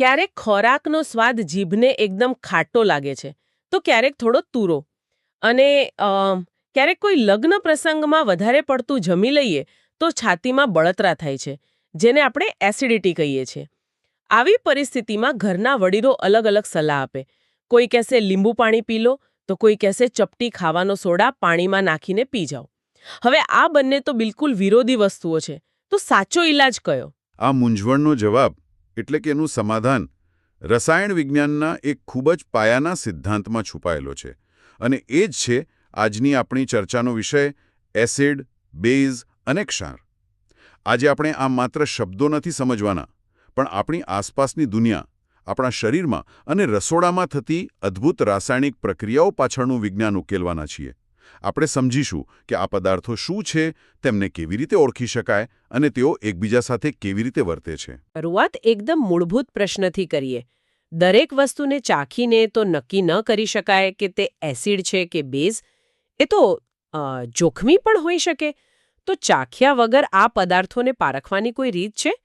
ક્યારેક ખોરાકનો સ્વાદ જીભને એકદમ ખાટો લાગે છે, તો ક્યારેક થોડો તુરો. અને ક્યારેક કોઈ લગ્ન પ્રસંગમાં વધારે પડતું જમી લઈએ તો છાતીમાં બળતરા થાય છે, જેને આપણે એસિડિટી કહીએ છીએ. આવી પરિસ્થિતિમાં ઘરના વડીલો અલગ અલગ સલાહ આપે. કોઈ કહેશે લીંબુ પાણી પી લો, તો કોઈ કહેશે ચપટી ખાવાનો સોડા પાણીમાં નાખીને પી જાઓ. હવે આ બંને તો બિલકુલ વિરોધી વસ્તુઓ છે, તો સાચો ઈલાજ કયો? આ મૂંઝવણનો જવાબ એટલે કે એનું સમાધાન રસાયણ વિજ્ઞાનના એક ખૂબ જ પાયાના સિદ્ધાંતમાં છુપાયેલો છે. અને એ જ છે આજની આપણી ચર્ચાનો વિષય: એસિડ, બેઝ અને ક્ષાર. આજે આપણે આ માત્ર શબ્દો નથી સમજવાના, પણ આપણી આસપાસની દુનિયા, આપણા શરીરમાં અને રસોડામાં થતી અદ્ભુત રાસાયણિક પ્રક્રિયાઓ પાછળનું વિજ્ઞાન ઉકેલવાના છીએ. આપણે સમજીશું કે આ પદાર્થો શું છે, તેમને કેવી રીતે ઓળખી શકાય અને તેઓ એકબીજા સાથે કેવી રીતે વર્તે છે. શરૂઆત એકદમ મૂળભૂત પ્રશ્નથી કરીએ. દરેક વસ્તુને ચાખીને તો નક્કી ન કરી શકાય કે તે એસિડ છે કે બેઝ. એ તો જોખમી પણ હોઈ શકે. તો ચાખ્યા વગર આ પદાર્થોને પારખવાની કોઈ રીત છે?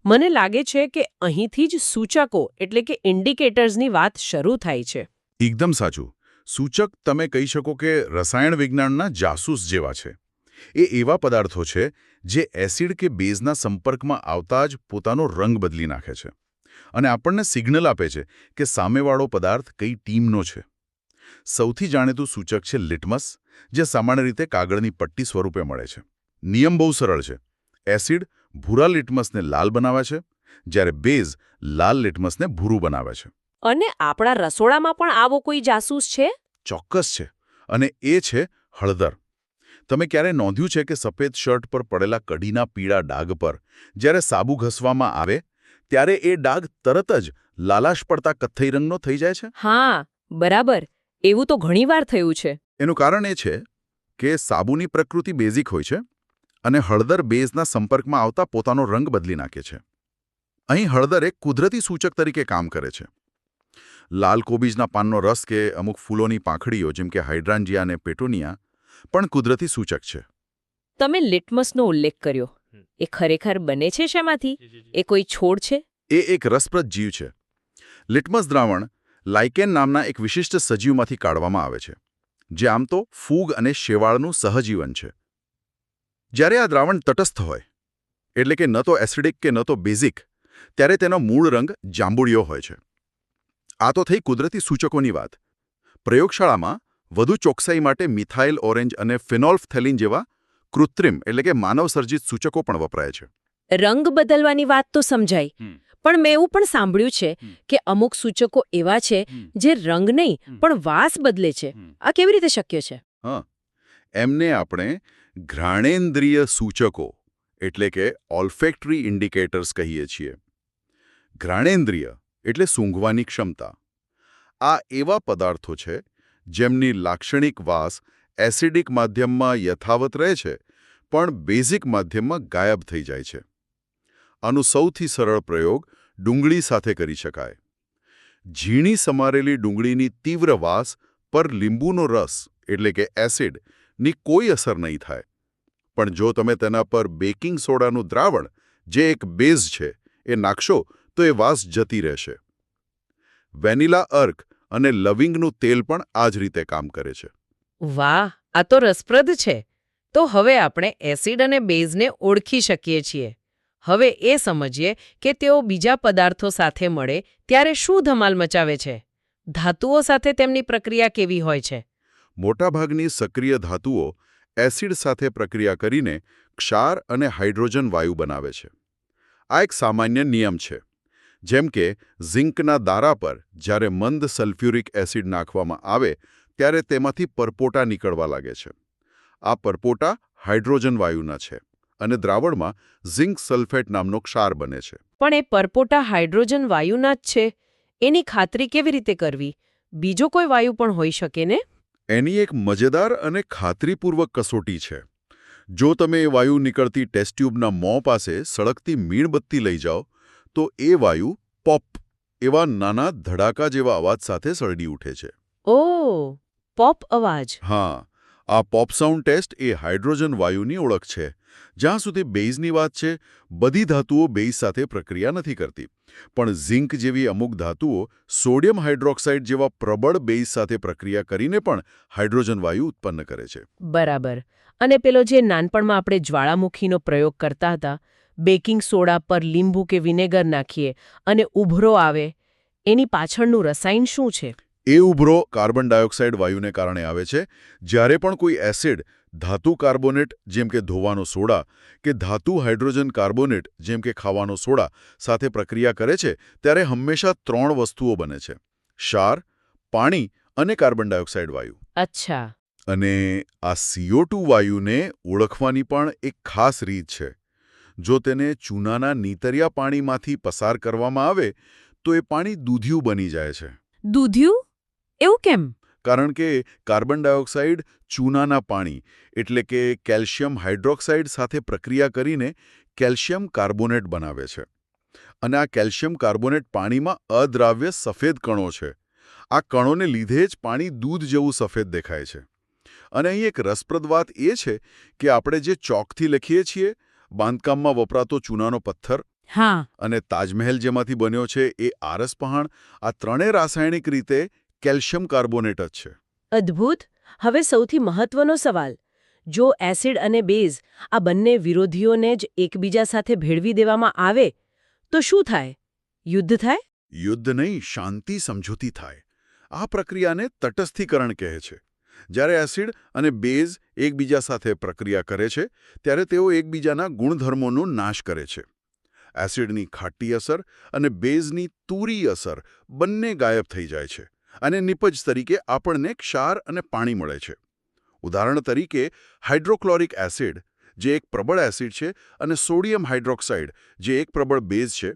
મને લાગે છે કે અહીંથી જ સૂચકો એટલે કે ઇન્ડિકેટર્સની વાત શરૂ થાય છે. એકદમ સાચું. સૂચક તમે કહી શકો કે રસાયણ વિજ્ઞાનના જાસૂસ જેવા છે. એ એવા પદાર્થો છે જે એસિડ કે બેઝના સંપર્કમાં આવતા જ પોતાનો રંગ બદલી નાખે છે અને આપણને સિગ્નલ આપે છે કે સામેવાળો પદાર્થ કઈ ટીમનો છે. સૌથી જાણીતું સૂચક છે લિટમસ, જે સામાન્ય રીતે કાગળની પટ્ટી સ્વરૂપે મળે છે. નિયમ બહુ સરળ છે. એસિડ ભૂરા લિટમસને લાલ બનાવે છે, જ્યારે બેઝ લાલ લિટમસને ભૂરું બનાવે છે. અને આપણા રસોડામાં પણ આવો કોઈ જાસૂસ છે? ચોક્કસ છે, અને એ છે હળદર. તમે ક્યારે નોંધ્યું છે કે સફેદ શર્ટ પર પડેલા કઢીના પીળા ડાઘ પર જ્યારે સાબુ ઘસવામાં આવે ત્યારે એ ડાઘ તરત જ લાલાશ પડતા કથ્થઈ રંગનો થઈ જાય છે? હા, બરાબર. એવું તો ઘણીવાર થયું છે. એનું કારણ એ છે કે સાબુની પ્રકૃતિ બેઝિક હોય છે અને હળદર બેઝના સંપર્કમાં આવતા પોતાનો રંગ બદલી નાખે છે. અહીં હળદર એક કુદરતી સૂચક તરીકે કામ કરે છે. લાલ કોબીજના પાનનો રસ કે અમુક ફૂલોની પાંખડીઓ જેમ કે હાઇડ્રાન્જિયા અને પેટોનિયા પણ કુદરતી સૂચક છે. તમે લિટમસનો ઉલ્લેખ કર્યો. એ ખરેખર બને છે શેમાંથી? એ કોઈ છોડ છે? એ એક રસપ્રદ જીવ છે. લિટમસ દ્રાવણ લાઇકેન નામના એક વિશિષ્ટ સજીવમાંથી કાઢવામાં આવે છે, જે આમ તો ફૂગ અને શેવાળનું સહજીવન છે. જ્યારે આ દ્રાવણ તટસ્થ હોય, એટલે કે ન તો એસિડિક કે ન તો બેઝિક, ત્યારે તેનો મૂળ રંગ જાંબુડિયો હોય છે. આ તો થઈ કુદરતી સૂચકોની વાત. પ્રયોગશાળામાં વધુ ચોકસાઈ માટે મિથાઇલ ઓરેન્જ અને ફિનોલ્ફથેલિન જેવા કૃત્રિમ એટલે કે માનવસર્જિત સૂચકો પણ વપરાય છે. રંગ બદલવાની વાત તો સમજાઈ, પણ મેં એવું પણ સાંભળ્યું છે કે અમુક સૂચકો એવા છે જે રંગ નહીં પણ વાસ બદલે છે. આ કેવી રીતે શક્ય છે? હા, એમને આપણે ઘ્રાણેન્દ્રિય સૂચકો એટલે કે ઓલ્ફેક્ટરી ઇન્ડિકેટર્સ કહીએ છીએ. ઘ્રાણેન્દ્રિય એટલે સૂંઘવાની ક્ષમતા. આ એવા પદાર્થો છે જેમની લાક્ષણિક વાસ એસિડિક માધ્યમમાં યથાવત રહે છે, પણ બેઝિક માધ્યમમાં ગાયબ થઈ જાય છે. આનું સૌથી સરળ પ્રયોગ ડુંગળી સાથે કરી શકાય. ઝીણી સમારેલી ડુંગળીની તીવ્ર વાસ પર લીંબુનો રસ એટલે કે એસિડની કોઈ અસર નહીં થાય. પણ જો તમે તેના પર બેકિંગ સોડાનું દ્રાવણ, જે એક બેઝ છે, એ નાખશો તો એ વાસ જતી રહેશે. વેનિલા અર્ક અને લવિંગનું તેલ પણ આ જ રીતે કામ કરે છે. વાહ, આ તો રસપ્રદ છે. તો હવે આપણે એસિડ અને બેઝને ઓળખી શકીએ છીએ. હવે એ સમજીએ કે તેઓ બીજા પદાર્થો સાથે મળે ત્યારે શું ધમાલ મચાવે છે. ધાતુઓ સાથે તેમની પ્રક્રિયા કેવી હોય છે? મોટાભાગની સક્રિય ધાતુઓ એસિડ સાથે પ્રક્રિયા કરીને ક્ષાર અને હાઇડ્રોજન વાયુ બનાવે છે. આ એક સામાન્ય નિયમ છે. જેમ કે ઝિંકના દારા પર જ્યારે મંદ સલ્ફ્યુરિક એસિડ નાખવામાં આવે ત્યારે તેમાંથી પરપોટા નીકળવા લાગે છે. આ પરપોટા હાઇડ્રોજન વાયુના છે અને દ્રાવણમાં ઝિંક સલ્ફેટ નામનો ક્ષાર બને છે. પણ એ પરપોટા હાઇડ્રોજન વાયુના જ છે, એની ખાતરી કેવી રીતે કરવી? બીજો કોઈ વાયુ પણ હોઈ શકે ને? એની એક મજેદાર અને ખાતરીપૂર્વક કસોટી છે. જો તમે એ વાયુ નીકળતી ટેસ્ટ ટ્યુબના મોં પાસે સળગતી મીણબત્તી લઈ જાઓ તો એ વાયુ પોપ એવા નાના ધડાકા જેવા અવાજ સાથે સળગી ઉઠે છે. ઓહ, પોપ અવાજ. હા, આ પોપ સાઉન્ડ ટેસ્ટ એ હાઇડ્રોજન વાયુની ઓળખ છે. જ્યાં સુધી બેઝની વાત છે, બધી ધાતુઓ બેઝ સાથે પ્રક્રિયા નથી કરતી. પણ ઝિંક જેવી અમુક ધાતુઓ સોડિયમ હાઇડ્રોક્સાઇડ જેવા પ્રબળ બેઝ સાથે પ્રક્રિયા કરીને પણ હાઇડ્રોજન વાયુ ઉત્પન્ન કરે છે. બરાબર. અને પેલો જે નાનપણમાં આપણે જ્વાળામુખીનો પ્રયોગ કરતા હતા, બેકિંગ સોડા પર લીંબુ કે વિનેગર નાખીએ અને ઉભરો આવે, એની પાછળનું રસાયણ શું છે? એ ઉભરો કાર્બન ડાયોક્સાઇડ વાયુને કારણે આવે છે. જ્યારે પણ કોઈ એસિડ ધાતુ કાર્બોનેટ જેમ કે ધોવાનો સોડા કે ધાતુ હાઇડ્રોજન કાર્બોનેટ જેમ કે ખાવાનો સોડા સાથે પ્રક્રિયા કરે છે, ત્યારે હંમેશા 3 વસ્તુઓ બને છે: ક્ષાર, પાણી અને કાર્બન ડાયોક્સાઇડ વાયુ. અચ્છા. અને આ CO2 વાયુને ઓળખવાની પણ એક ખાસ રીત છે. જો તેને ચૂનાના નીતરિયા પાણીમાંથી પસાર કરવામાં આવે તો એ પાણી દૂધિયું બની જાય છે. દૂધિયું? એવું કેમ? કારણ કે કાર્બન ડાયોક્સાઇડ ચૂનાના પાણી એટલે કે કેલ્શિયમ હાઇડ્રોક્સાઇડ સાથે પ્રક્રિયા કરીને કેલ્શિયમ કાર્બોનેટ બનાવે છે. અને આ કેલ્શિયમ કાર્બોનેટ પાણીમાં અદ્રાવ્ય સફેદ કણો છે. આ કણોને લીધે જ પાણી દૂધ જેવું સફેદ દેખાય છે. અને અહીં એક રસપ્રદ વાત એ છે કે આપણે જે ચોકથી લખીએ છીએ, બાંધકામમાં વપરાતો ચૂનાનો પથ્થર, હા, અને તાજમહેલ જેમાંથી બન્યો છે એ આરસપહાણ, આ ત્રણેય રાસાયણિક રીતે કેલ્શિયમ કાર્બોનેટ જ છે. અદ્ભુત. હવે સૌથી મહત્વનો સવાલ, જો એસિડ અને બેઝ આ બંને વિરોધીઓને જ એકબીજા સાથે ભેળવી દેવામાં આવે તો શું થાય? યુદ્ધ થાય? યુદ્ધ નહીં, શાંતિ સમજૂતી થાય. આ પ્રક્રિયાને તટસ્થીકરણ કહે છે. જ્યારે એસિડ અને બેઝ એકબીજા સાથે પ્રક્રિયા કરે છે, ત્યારે તેઓ એકબીજાના ગુણધર્મોનો નાશ કરે છે. એસિડની ખાટી અસર અને બેઝની તુરી અસર બંને ગાયબ થઈ જાય છે. અને નિપજ તરીકે આપણને ક્ષાર અને પાણી મળે છે. ઉદાહરણ તરીકે હાઇડ્રોક્લોરિક એસિડ, જે એક પ્રબળ એસિડ છે, અને સોડિયમ હાઇડ્રોક્સાઇડ, જે એક પ્રબળ બેઝ છે,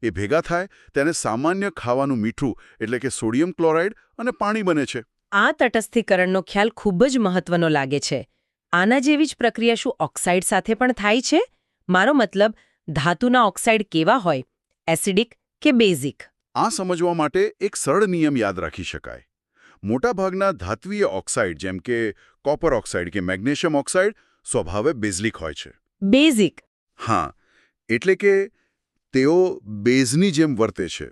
એ ભેગા થાય તેને સામાન્ય ખાવાનું મીઠું એટલે કે સોડિયમ ક્લોરાઇડ અને પાણી બને છે. આ તટસ્થીકરણનો ખ્યાલ ખૂબ જ મહત્વનો લાગે છે. આના જેવી જ પ્રક્રિયા શું ઓક્સાઇડ સાથે પણ થાય છે? મારો મતલબ, ધાતુના ઓક્સાઇડ કેવા હોય, એસિડિક કે બેઝિક? આ સમજવા માટે એક સરળ નિયમ યાદ રાખી શકાય. મોટાભાગના ધાત્વીય ઓક્સાઇડ જેમ કે કોપર ઓક્સાઇડ કે મેગ્નેશિયમ ઓક્સાઇડ સ્વભાવે બેઝિક હોય છે. બેઝિક? હા, એટલે કે તેઓ બેઝની જેમ વર્તે છે.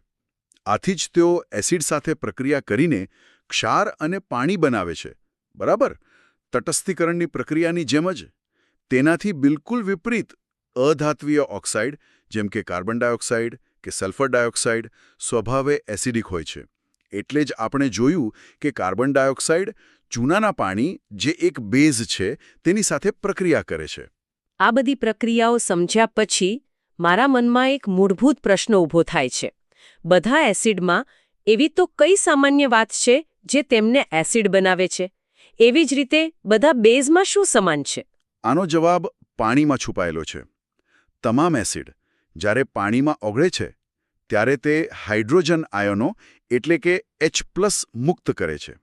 આથી જ તેઓ એસિડ સાથે પ્રક્રિયા કરીને ક્ષાર અને પાણી બનાવે છે. બરાબર? તટસ્થીકરણની પ્રક્રિયાની જેમ જ. તેનાથી બિલકુલ વિપરીત અધાત્વીય ઓક્સાઇડ જેમ કે કાર્બન ડાયોક્સાઇડ કે સલ્ફર ડાયોક્સાઇડ સ્વભાવે એસિડિક હોય છે. એટલે જ આપણે જોયું કે કાર્બન ડાયોક્સાઇડ ચૂનાના પાણી, જે એક બેઝ છે, તેની સાથે પ્રક્રિયા કરે છે. આ બધી પ્રક્રિયાઓ સમજ્યા પછી મારા મનમાં એક મૂળભૂત પ્રશ્ન ઊભો થાય છે. બધા એસિડમાં એવી તો કઈ સામાન્ય વાત છે જે તેમને એસિડ બનાવે છે? એવી જ રીતે બધા બેઝમાં શું સમાન છે? આનો જવાબ પાણીમાં છુપાયેલો છે. તમામ એસિડ જ્યારે પાણીમાં ઓગળે છે, ત્યારે તે હાઇડ્રોજન આયનો એટલે કે H+ મુક્ત કરે છે.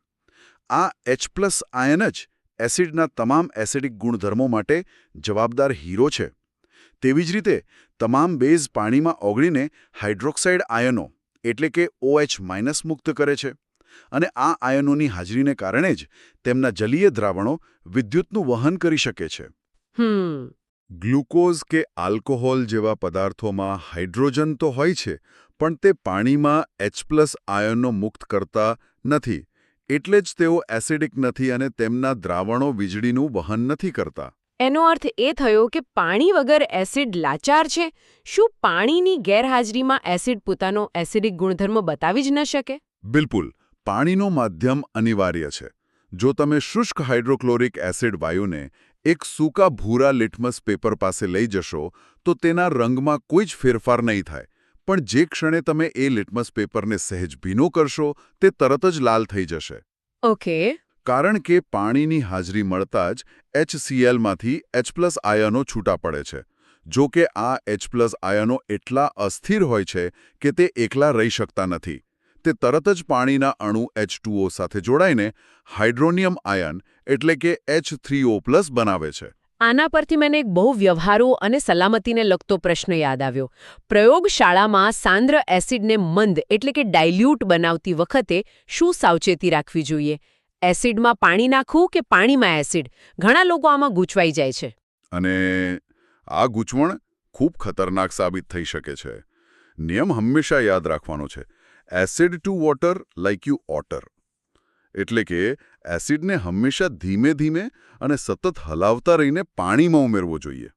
આ H+ આયન જ એસિડના તમામ એસિડિક ગુણધર્મો માટે જવાબદાર હીરો છે. તેવી જ રીતે તમામ બેઝ પાણીમાં ઓગળીને હાઇડ્રોક્સાઇડ આયનો એટલે કે OH- મુક્ત કરે છે. અને આ આયનોની હાજરીને કારણે જ તેમના જલીય દ્રાવણો વિદ્યુતનું વહન કરી શકે છે. ગ્લુકોઝ કે આલ્કોહોલ જેવા પદાર્થોમાં હાઇડ્રોજન તો હોય છે, પણ તે પાણીમાં H+ આયનો મુક્ત કરતા નથી. એટલે જ તેઓ એસિડિક નથી અને તેમના દ્રાવણો વીજળીનું વહન નથી કરતા. એનો અર્થ એ થયો કે પાણી વગર એસિડ લાચાર છે. શું પાણીની ગેરહાજરીમાં એસિડ પોતાનો એસિડિક ગુણધર્મ બતાવી જ ન શકે? બિલકુલ. પાણીનો માધ્યમ અનિવાર્ય છે. જો તમે શુષ્ક હાઇડ્રોક્લોરિક એસિડ વાયુને એક સૂકા ભૂરા લિટમસ પેપર પાસે લઈ જશો તો તેના રંગમાં કોઈ જ ફેરફાર નહીં થાય. પણ જે ક્ષણે તમે એ લિટમસ પેપરને સહેજ ભીનો કરશો, તે તરત જ લાલ થઈ જશે. ઓકે. કારણ કે પાણીની હાજરી મળતા જ HClમાંથી H+ આયનો છૂટા પડે છે. જો કે આ H+ આયનો એટલા અસ્થિર હોય છે કે તે એકલા રહી શકતા નથી. તે તરત જ પાણીના અણુ H2O સાથે જોડાઈને હાઇડ્રોનિયમ આયન એટલે કે H3O+ બનાવે છે. આના પરથી મને એક બહુ વ્યવહારુ અને સલામતીને લગતો પ્રશ્ન યાદ આવ્યો. પ્રયોગશાળામાં સાંદ્ર એસિડને મંદ એટલે કે ડાયલ્યુટ બનાવતી વખતે શું સાવચેતી રાખવી જોઈએ? એસિડમાં પાણી નાખવું કે પાણીમાં એસિડ? ઘણા લોકો આમાં ગૂંચવાઈ જાય છે. અને આ ગૂંચવણ ખૂબ ખતરનાક સાબિત થઈ શકે છે. નિયમ હંમેશા યાદ રાખવાનો છે, acid to water like you oughta. એટલે કે એસિડને હંમેશા ધીમે ધીમે અને સતત હલાવતા રહીને પાણીમાં ઉમેરવો જોઈએ.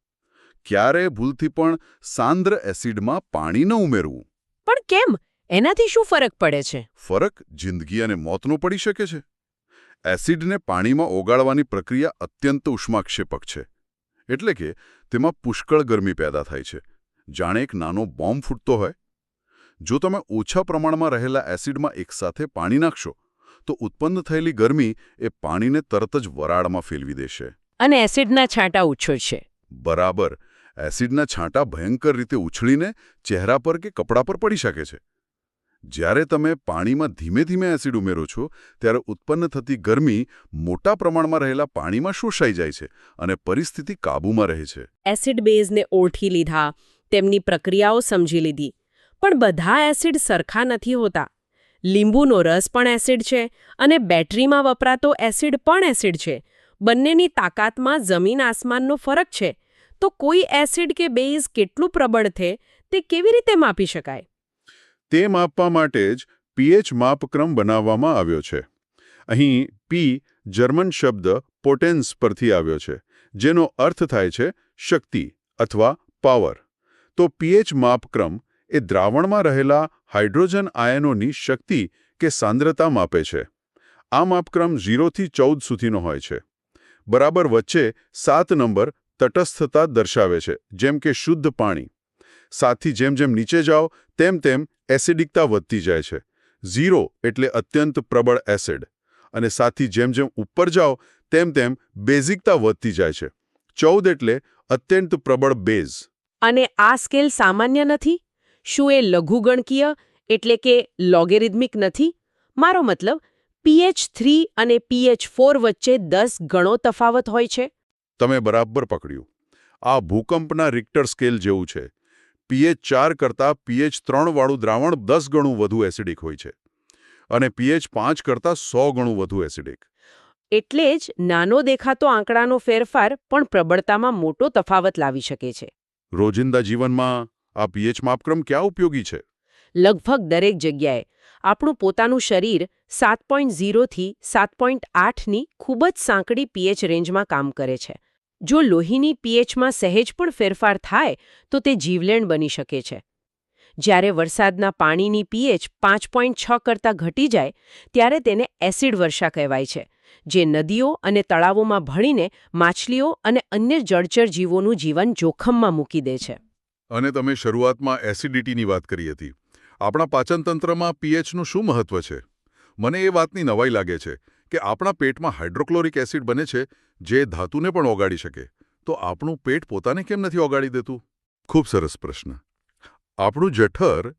ક્યારેય ભૂલથી પણ સાંદ્ર એસિડમાં પાણી ન ઉમેરવું. પણ કેમ? એનાથી શું ફરક પડે છે? ફરક જિંદગી અને મોતનો પડી શકે છે. એસિડને પાણીમાં ઓગાળવાની પ્રક્રિયા અત્યંત ઉષ્માક્ષેપક છે. એટલે કે તેમાં પુષ્કળ ગરમી પેદા થાય છે, જાણે એક નાનો બોમ્બ ફૂટતો હોય. જો તમે ઓછા પ્રમાણમાં રહેલા એસિડમાં એકસાથે પાણી નાખશો તો ઉત્પન્ન થયેલી ગરમી એ પાણીને તરત જ વરાળમાં ફેરવી દેશે. અને એસિડના છાંટા ઉછળશે. બરાબર. એસિડના છાંટા ભયંકર રીતે ઉછળીને ચહેરા પર કે કપડા પર પડી શકે છે. જ્યારે તમે પાણીમાં ધીમે ધીમે એસિડ ઉમેરો છો ત્યારે ઉત્પન્ન થતી ગરમી મોટા પ્રમાણમાં રહેલા પાણીમાં શોષાઈ જાય છે અને પરિસ્થિતિ કાબૂમાં રહે છે. એસિડ બેઝને ઓળખી લીધા, તેમની પ્રક્રિયાઓ સમજી લીધી. પણ બધા એસિડ સરખા નથી હોતા. લીંબુનો રસ પણ એસિડ છે અને બેટરીમાં વપરાતો એસિડ પણ એસિડ છે. બંનેની તાકાતમાં જમીન આસમાનનો ફરક છે. તો કોઈ એસિડ કે બેઝ કેટલું પ્રબળ છે તે કેવી રીતે માપી શકાય? તે માપવા માટે જ પીએચ માપક્રમ બનાવવામાં આવ્યો છે. અહીં પી જર્મન શબ્દ પોટેન્સ પરથી આવ્યો છે, જેનો અર્થ થાય છે શક્તિ અથવા પાવર. તો પીએચ માપક્રમ એ દ્રાવણમાં રહેલા હાઇડ્રોજન આયનોની શક્તિ કે સાંદ્રતા માપે છે. આ માપક્રમ 0 થી 14 સુધીનો હોય છે. બરાબર વચ્ચે 7 નંબર તટસ્થતા દર્શાવે છે, જેમ કે શુદ્ધ પાણી. 7 થી જેમ જેમ નીચે જાઓ તેમ તેમ એસિડિકતા વધતી જાય છે. 0 એટલે અત્યંત પ્રબળ એસિડ અને 7 થી જેમ જેમ ઉપર જાઓ તેમ તેમ બેઝિકતા વધતી જાય છે. 14 એટલે અત્યંત પ્રબળ બેઝ. અને આ સ્કેલ સામાન્ય નથી? શું એ લઘુગણકીય એટલે કે લોગેરિધમિક નથી? મારો મતલબ pH 3 અને pH 4 વચ્ચે 10 ગણો તફાવત હોય છે. તમે બરાબર પકડ્યું. આ ભૂકંપના રિક્ટર સ્કેલ જેવું છે. pH 4 કરતાં pH 3 વાળું દ્રાવણ 10 ગણું વધુ એસિડિક હોય છે અને pH 5 કરતાં 100 ગણું વધુ એસિડિક. એટલે જ નાનો દેખાતો આંકડાનો ફેરફાર પણ પ્રબળતામાં મોટો તફાવત લાવી શકે છે. રોજિંદા જીવનમાં આ pH માપક્રમ ક્યાં ઉપયોગી છે? લગભગ દરેક જગ્યાએ. આપણું પોતાનું શરીર 7.0 થી 7.8ની ખૂબ જ સાંકડી pH રેન્જમાં કામ કરે છે. જો લોહીની pHમાં સહેજ પણ ફેરફાર થાય તો તે જીવલેણ બની શકે છે. જ્યારે વરસાદના પાણીની pH 5.6 કરતાં ઘટી જાય ત્યારે તેને એસિડ વર્ષા કહેવાય છે, જે નદીઓ અને તળાવોમાં ભળીને માછલીઓ અને અન્ય જળચર જીવોનું જીવન જોખમમાં મૂકી દે છે. અને તમે શરૂઆતમાં એસિડિટીની વાત કરી હતી. આપણા પાચનતંત્રમાં pHનું શું મહત્વ છે? મને એ વાતની નવાઈ લાગે છે કે આપણા પેટમાં હાઇડ્રોક્લોરિક એસિડ બને છે જે ધાતુને પણ ઓગાળી શકે. તો આપણું પેટ પોતાને કેમ નથી ઓગાળી દેતું? ખૂબ સરસ પ્રશ્ન. આપણું જઠર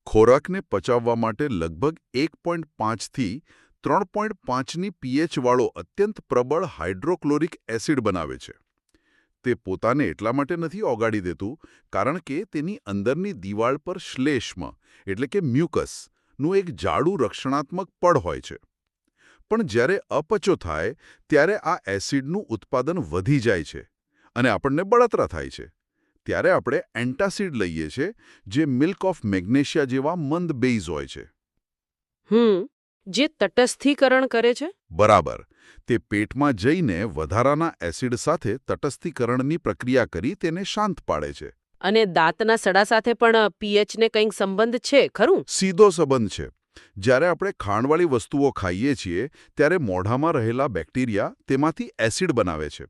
ખોરાકને પચાવવા માટે લગભગ 1.5 થી 3.5ની pH વાળો અત્યંત પ્રબળ હાઇડ્રોક્લોરિક એસિડ બનાવે છે. તે પોતાને એટલા માટે નથી ઓગાળી દેતું કારણ કે તેની અંદરની દિવાળ પર શ્લેષ્મ એટલે કે મ્યુકસનું એક જાડું રક્ષણાત્મક પડ હોય છે. પણ જ્યારે અપચો થાય ત્યારે આ એસિડનું ઉત્પાદન વધી જાય છે અને આપણને બળતરા થાય છે. ત્યારે આપણે એન્ટાસિડ લઈએ છીએ, જે મિલ્ક ઓફ મેગ્નેશિયા જેવા મંદ બેઝ હોય છે. જે તટસ્થીકરણ કરે છે? બરાબર. તે પેટમાં જઈને વધારાના એસિડ સાથે તટસ્થીકરણની પ્રક્રિયા કરી તેને શાંત પાડે છે. અને દાંતના સડા સાથે પણ pHને કંઈક સંબંધ છે ખરું? સીધો સંબંધ છે. જ્યારે આપણે ખાંડવાળી વસ્તુઓ ખાઈએ છીએ ત્યારે મોઢામાં રહેલા બેક્ટેરિયા તેમાંથી એસિડ બનાવે છે.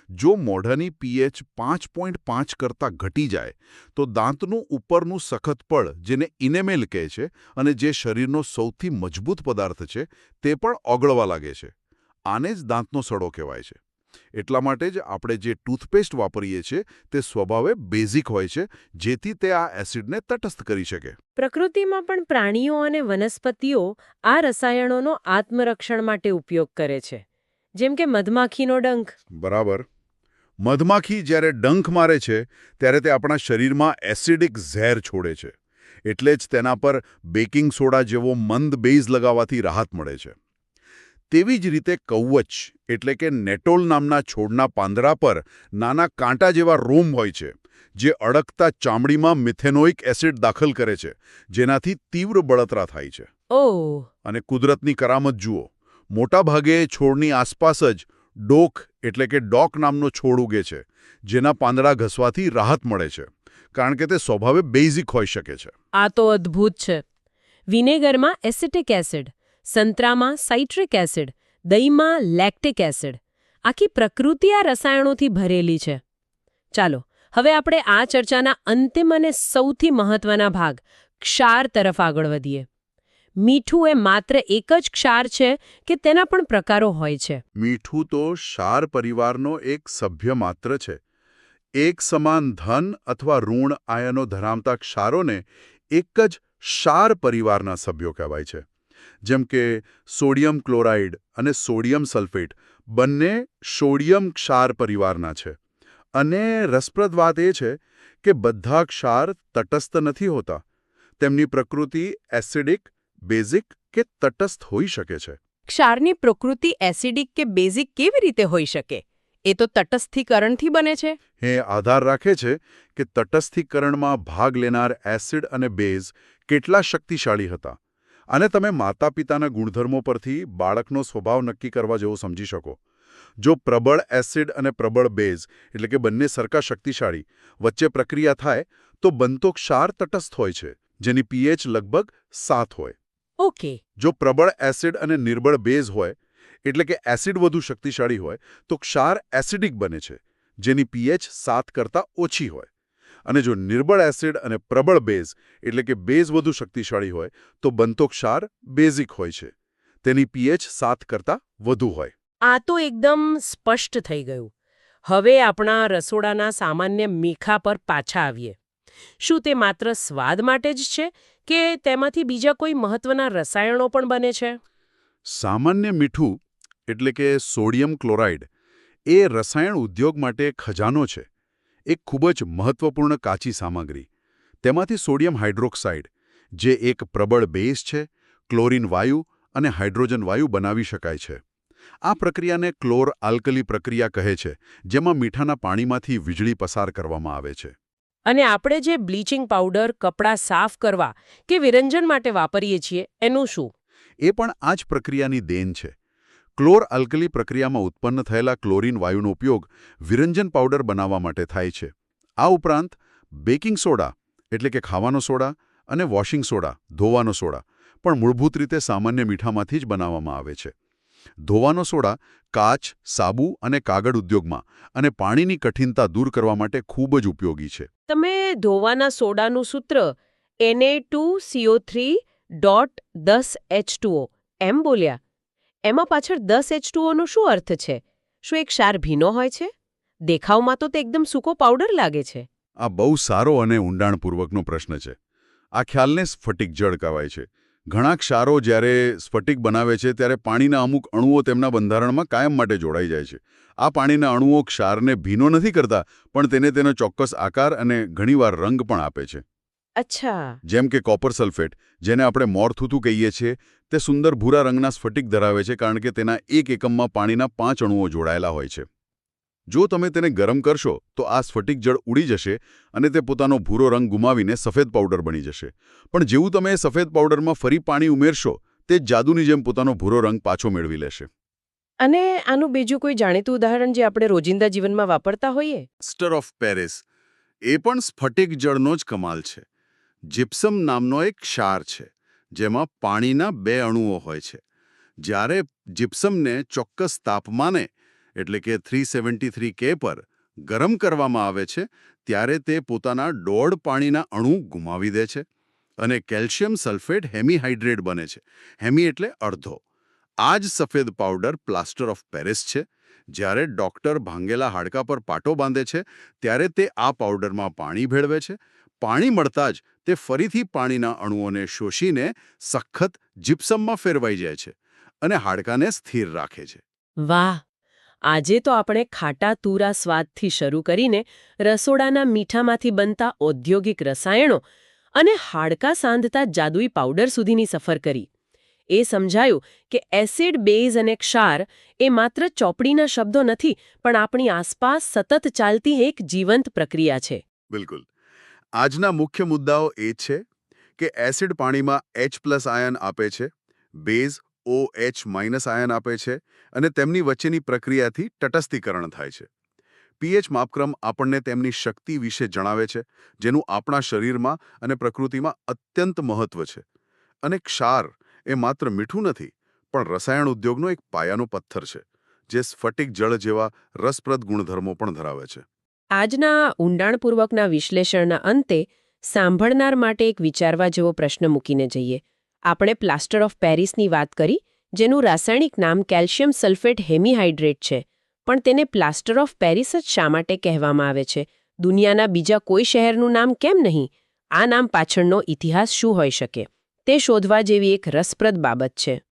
જો મોઢાની pH 5.5 કરતાં ઘટી જાય તો દાંતનું ઉપરનું સખત પડ, જેને ઇનેમેલ કહે છે અને જે શરીરનો સૌથી મજબૂત પદાર્થ છે, તે પણ ઓગળવા લાગે છે. આને જ દાંતનો સડો કહેવાય છે. એટલા માટે જ આપણે જે ટૂથપેસ્ટ વાપરીએ છીએ તે સ્વભાવે બેઝિક હોય છે, જેથી તે આ એસિડને તટસ્થ કરી શકે. પ્રકૃતિમાં પણ પ્રાણીઓ અને વનસ્પતિઓ આ રસાયણોનો આત્મરક્ષણ માટે ઉપયોગ કરે છે, જેમ કે મધમાખીનો ડંખ. બરાબર. મધમાખી જ્યારે ડંખ મારે છે ત્યારે તે આપણા શરીરમાં એસિડિક ઝેર છોડે છે. એટલે જ તેના પર બેકિંગ સોડા જેવો મંદ બેઝ લગાવવાથી રાહત મળે છે. તેવી જ રીતે કવચ એટલે કે નેટોલ નામના છોડના પાંદડા પર નાના કાંટા જેવા રોમ હોય છે, જે અડકતા ચામડીમાં મિથેનોઇક એસિડ દાખલ કરે છે, જેનાથી તીવ્ર બળતરા થાય છે. ઓહ. અને કુદરતની કરામત જુઓ, મોટાભાગે છોડની આસપાસ જ ડોક એટલે કે ડોક નામનો છોડ ઉગે છે, જેના પાંદડા ઘસવાથી રાહત મળે છે, કારણ કે તે સ્વભાવે બેઝિક હોઈ શકે છે. આ તો અદ્ભુત છે. વિનેગરમાં એસિટિક એસિડ, સંતરામાં સાઇટ્રિક એસિડ, દહીંમાં લેક્ટિક એસિડ. આખી પ્રકૃતિ આ રસાયણોથી ભરેલી છે. ચાલો હવે આપણે આ ચર્ચાના અંતિમ અને સૌથી મહત્વના ભાગ ક્ષાર તરફ આગળ વધીએ. મીઠું એ માત્ર એક જ ક્ષાર છે કે તેના પણ પ્રકારો હોય છે? મીઠું તો ક્ષાર પરિવારનો એક સભ્ય માત્ર છે. એક સમાન ધન અથવા ઋણ આયનો ધરાવતા ક્ષારોને એક જ ક્ષાર પરિવારના સભ્યો કહેવાય છે. જેમ કે સોડિયમ ક્લોરાઇડ અને સોડિયમ સલ્ફેટ બંને સોડિયમ ક્ષાર પરિવારના છે. અને રસપ્રદ વાત એ છે કે બધા ક્ષાર તટસ્થ નથી હોતા. તેમની પ્રકૃતિ એસિડિક, બેઝિક કે તટસ્થ હોઈ શકે છે. ક્ષારની પ્રકૃતિ એસિડિક કે બેઝિક કેવી રીતે હોઈ શકે? એ તો તટસ્થીકરણથી બને છે. એ આધાર રાખે છે કે તટસ્થીકરણમાં ભાગ લેનાર એસિડ અને બેઝ કેટલા શક્તિશાળી હતા. અને તમે માતા પિતાના ગુણધર્મો પરથી બાળકનો સ્વભાવ નક્કી કરવા જેવો સમજી શકો. જો પ્રબળ એસિડ અને પ્રબળ બેઝ એટલે કે બંને સરખા શક્તિશાળી વચ્ચે પ્રક્રિયા થાય તો બનતો ક્ષાર તટસ્થ હોય છે, જેની પીએચ લગભગ 7 હોય. ઓકે. જો પ્રબળ એસિડ અને નિર્બળ બેઝ હોય એટલે કે એસિડ વધુ શક્તિશાળી હોય તો ક્ષાર એસિડિક બને છે, જેની પીએચ 7 કરતાં ઓછી હોય. અને જો નિર્બળ એસિડ અને પ્રબળ બેઝ એટલે કે બેઝ વધુ શક્તિશાળી હોય તો બનતો ક્ષાર બેઝિક હોય છે, તેની પીએચ 7 કરતાં વધુ હોય. આ તો એકદમ સ્પષ્ટ થઈ ગયું. હવે આપણા રસોડાના સામાન્ય મીઠા પર પાછા આવીએ. શું તે માત્ર સ્વાદ માટે જ છે કે તેમાંથી બીજા કોઈ મહત્વના રસાયણો પણ બને છે? સામાન્ય મીઠું એટલે કે સોડિયમ ક્લોરાઇડ એ રસાયણ ઉદ્યોગ માટે ખજાનો છે. એક ખૂબ જ મહત્વપૂર્ણ કાચી સામગ્રી. તેમાંથી સોડિયમ હાઇડ્રોક્સાઇડ, જે એક પ્રબળ બેઝ છે, ક્લોરીન વાયુ અને હાઇડ્રોજન વાયુ બનાવી શકાય છે. આ પ્રક્રિયાને ક્લોર આલ્કલી પ્રક્રિયા કહે છે, જેમાં મીઠાના પાણીમાંથી વીજળી પસાર કરવામાં આવે છે. અને આપણે જે બ્લીચિંગ પાવડર કપડાં સાફ કરવા કે વિરંજન માટે વાપરીએ છીએ એનું શું? એ પણ આ જ પ્રક્રિયાની દેન છે. ક્લોર આલ્કલી પ્રક્રિયામાં ઉત્પન્ન થયેલા ક્લોરીન વાયુનો ઉપયોગ વિરંજન પાવડર બનાવવા માટે થાય છે. આ ઉપરાંત બેકિંગ સોડા એટલે કે ખાવાનો સોડા અને વોશિંગ સોડા ધોવાનો સોડા પણ મૂળભૂત રીતે સામાન્ય મીઠામાંથી જ બનાવવામાં આવે છે. ધોવાનો સોડા કાચ, સાબુ અને કાગળ ઉદ્યોગમાં અને પાણીની કઠિનતા દૂર કરવા માટે ખૂબ જ ઉપયોગી છે. તમે ધોવાના સોડાનું સૂત્ર Na2CO3.10H2O એમ બોલ્યા. એમાં પાછળ 10H2O નો શું અર્થ છે? શું એક ક્ષાર ભીનો હોય છે? દેખાવમાં તો તે એકદમ સૂકો પાવડર લાગે છે. આ બહુ સારો અને ઊંડાણપૂર્વકનો પ્રશ્ન છે. આ ખ્યાલને સ્ફટિક જળ કહેવાય છે. ઘણા ક્ષારો જ્યારે સ્ફટિક બનાવે છે ત્યારે પાણીના અમુક અણુઓ તેમના બંધારણમાં કાયમ માટે જોડાઈ જાય છે. આ પાણીના અણુઓ ક્ષારને ભીનો નથી કરતા, પણ તેને તેનો ચોક્કસ આકાર અને ઘણીવાર રંગ પણ આપે છે. અચ્છા. જેમ કે કોપર સલ્ફેટ, જેને આપણે મોરથૂથું કહીએ છીએ, તે સુંદર ભૂરા રંગના સ્ફટિક ધરાવે છે કારણ કે તેના એક એકમમાં પાણીના 5 અણુઓ જોડાયેલા હોય છે. જો તમે તેને ગરમ કરશો તો આ સ્ફટિક જળ ઉડી જશે અને તે પોતાનો ભૂરો રંગ ગુમાવીને સફેદ પાવડર બની જશે. પણ જેવું તમે એ સફેદ પાવડરમાં ફરી પાણી ઉમેરશો, તે જાદુની જેમ પોતાનો ભૂરો રંગ પાછો મેળવી લેશે. અને આનું બીજું કોઈ જાણીતું ઉદાહરણ જે આપણે રોજિંદા જીવનમાં વાપરતા હોઈએ? પ્લાસ્ટર ઓફ પેરિસ એ પણ સ્ફટિક જળનો જ કમાલ છે. જીપ્સમ નામનો એક ક્ષાર છે, જેમાં પાણીના 2 અણુઓ હોય છે. જ્યારે જીપ્સમને ચોક્કસ તાપમાને એટલે કે 373 K પર ગરમ કરવામાં આવે છે ત્યારે તે પોતાના 1.5 પાણીના અણુ ગુમાવી દે છે અને કેલ્શિયમ સલ્ફેટ હેમીહાઇડ્રેટ બને છે. હેમી એટલે અડધો. આ જ સફેદ પાવડર પ્લાસ્ટર ઓફ પેરિસ છે. જ્યારે ડોક્ટર ભાંગેલા હાડકા પર પાટો બાંધે છે ત્યારે તે આ પાવડરમાં પાણી ભેળવે છે. પાણી મળતા જ તે ફરીથી પાણીના અણુઓને શોષીને સખત જીપ્સમમાં ફેરવાઈ જાય છે અને હાડકાને સ્થિર રાખે છે. વાહ! આજે તો આપણે ખાટા તુરા સ્વાદથી શરૂ કરીને રસોડાના મીઠામાંથી બનતા ઔદ્યોગિક રસાયણો અને હાડકાં સાંધતા જાદુઈ પાવડર સુધીની સફર કરી. એ સમજાયું કે એસિડ, બેઝ અને ક્ષાર એ માત્ર ચોપડીના શબ્દો નથી, પણ આપણી આસપાસ સતત ચાલતી એક જીવંત પ્રક્રિયા છે. બિલકુલ. આજના મુખ્ય મુદ્દાઓ એ છે કે એસિડ પાણીમાં H+ આયન આપે છે, બેઝ OH- આયન આપે છે અને તેમની વચ્ચેની પ્રક્રિયાથી તટસ્થીકરણ થાય છે. પીએચ માપક્રમ આપણને તેમની શક્તિ વિશે જણાવે છે, જેનું આપણા શરીરમાં અને પ્રકૃતિમાં અત્યંત મહત્વ છે. અને ક્ષાર એ માત્ર મીઠું નથી, પણ રસાયણ ઉદ્યોગનો એક પાયાનો પથ્થર છે, જે સ્ફટિક જળ જેવા રસપ્રદ ગુણધર્મો પણ ધરાવે છે. આજના ઊંડાણપૂર્વકના વિશ્લેષણના અંતે સાંભળનાર માટે એક વિચારવા જેવો પ્રશ્ન મૂકીને જઈએ. આપણે પ્લાસ્ટર ઓફ પેરિસની વાત કરી, જેનું રાસાયણિક નામ કેલ્શિયમ સલ્ફેટ હેમીહાઇડ્રેટ છે. પણ તેને પ્લાસ્ટર ઓફ પેરિસ જ શા માટે કહેવામાં આવે છે? દુનિયાના બીજા કોઈ શહેરનું નામ કેમ નહીં? આ નામ પાછળનો ઇતિહાસ શું હોઈ શકે? તે શોધવા જેવી એક રસપ્રદ બાબત છે.